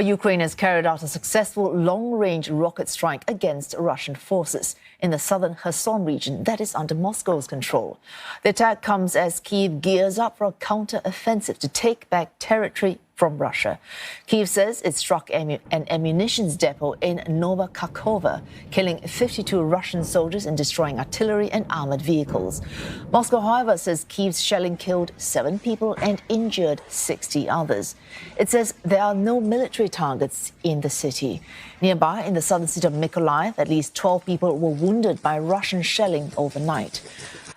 Ukraine has carried out a successful long-range rocket strike against Russian forces in the southern Kherson region that is under Moscow's control. The attack comes as Kyiv gears up for a counter-offensive to take back territory from Russia. Kyiv says it struck an ammunitions depot in Nova Kakhovka, killing 52 Russian soldiers and destroying artillery and armored vehicles. Moscow, however, says Kyiv's shelling killed 7 people and injured 60 others. It says there are no military targets in the city. Nearby, in the southern city of Mykolaiv, at least 12 people were wounded by Russian shelling overnight.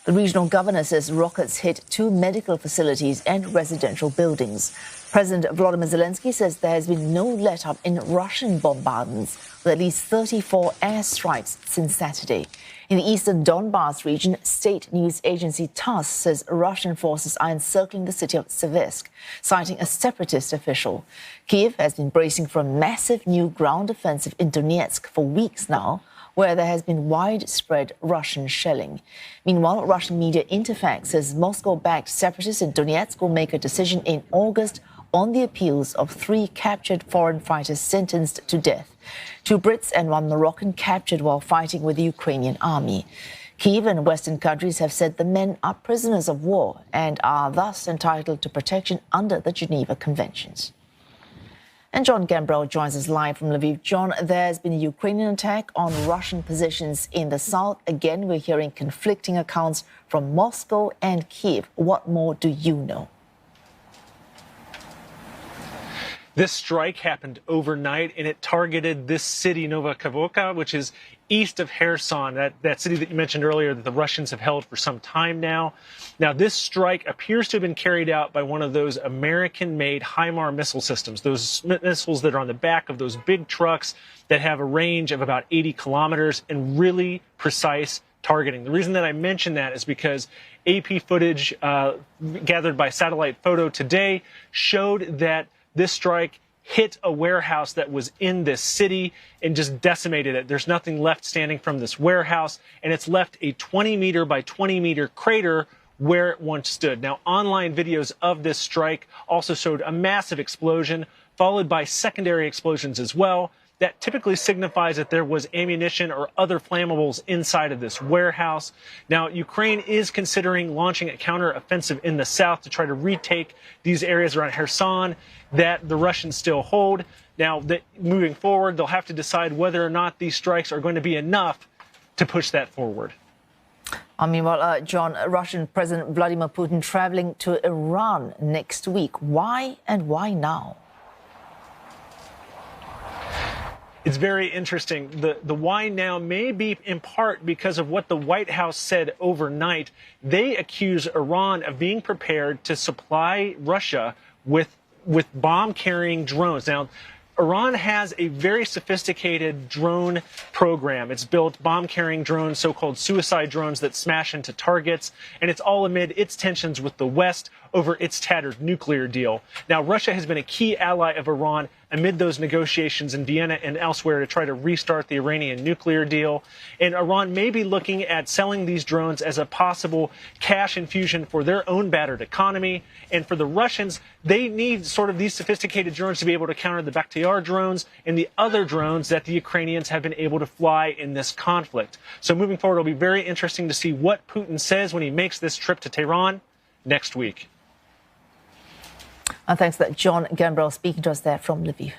The regional governor says rockets hit 2 medical facilities and residential buildings. President Volodymyr Zelenskyy says there has been no let-up in Russian bombardments, with at least 34 airstrikes since Saturday. In the eastern Donbas region, state news agency TASS says Russian forces are encircling the city of Seversk, citing a separatist official. Kyiv has been bracing for a massive new ground offensive in Donetsk for weeks now, where there has been widespread Russian shelling. Meanwhile, Russian media Interfax says Moscow-backed separatists in Donetsk will make a decision in August on the appeals of 3 captured foreign fighters sentenced to death. 2 Brits and 1 Moroccan captured while fighting with the Ukrainian army. Kyiv and Western countries have said the men are prisoners of war and are thus entitled to protection under the Geneva Conventions. And John Gambrell joins us live from Lviv. John, there's been a Ukrainian attack on Russian positions in the south. Again, we're hearing conflicting accounts from Moscow and Kyiv. What more do you know? This strike happened overnight, and it targeted this city, Nova Kakhovka, which is east of Kherson, that city that you mentioned earlier that the Russians have held for some time now. Now, this strike appears to have been carried out by one of those American-made HIMARS missile systems, those missiles that are on the back of those big trucks that have a range of about 80 kilometers and really precise targeting. The reason that I mention that is because AP footage gathered by satellite photo today showed that this strike hit a warehouse that was in this city and just decimated it. There's nothing left standing from this warehouse, and it's left a 20-meter by 20-meter crater where it once stood. Now, online videos of this strike also showed a massive explosion, followed by secondary explosions as well. That typically signifies that there was ammunition or other flammables inside of this warehouse. Now, Ukraine is considering launching a counteroffensive in the south to try to retake these areas around Kherson that the Russians still hold. Now, moving forward, they'll have to decide whether or not these strikes are going to be enough to push that forward. Meanwhile, John, Russian President Vladimir Putin traveling to Iran next week. Why and why now? It's very interesting. The why now may be in part because of what the White House said overnight. They accuse Iran of being prepared to supply Russia with bomb-carrying drones. Now, Iran has a very sophisticated drone program. It's built bomb-carrying drones, so-called suicide drones that smash into targets, and it's all amid its tensions with the West over its tattered nuclear deal. Now, Russia has been a key ally of Iran amid those negotiations in Vienna and elsewhere to try to restart the Iranian nuclear deal. And Iran may be looking at selling these drones as a possible cash infusion for their own battered economy. And for the Russians, they need sort of these sophisticated drones to be able to counter the Bakhtiar drones and the other drones that the Ukrainians have been able to fly in this conflict. So moving forward, it'll be very interesting to see what Putin says when he makes this trip to Tehran next week. And thanks for that, John Gambrell, speaking to us there from Lviv.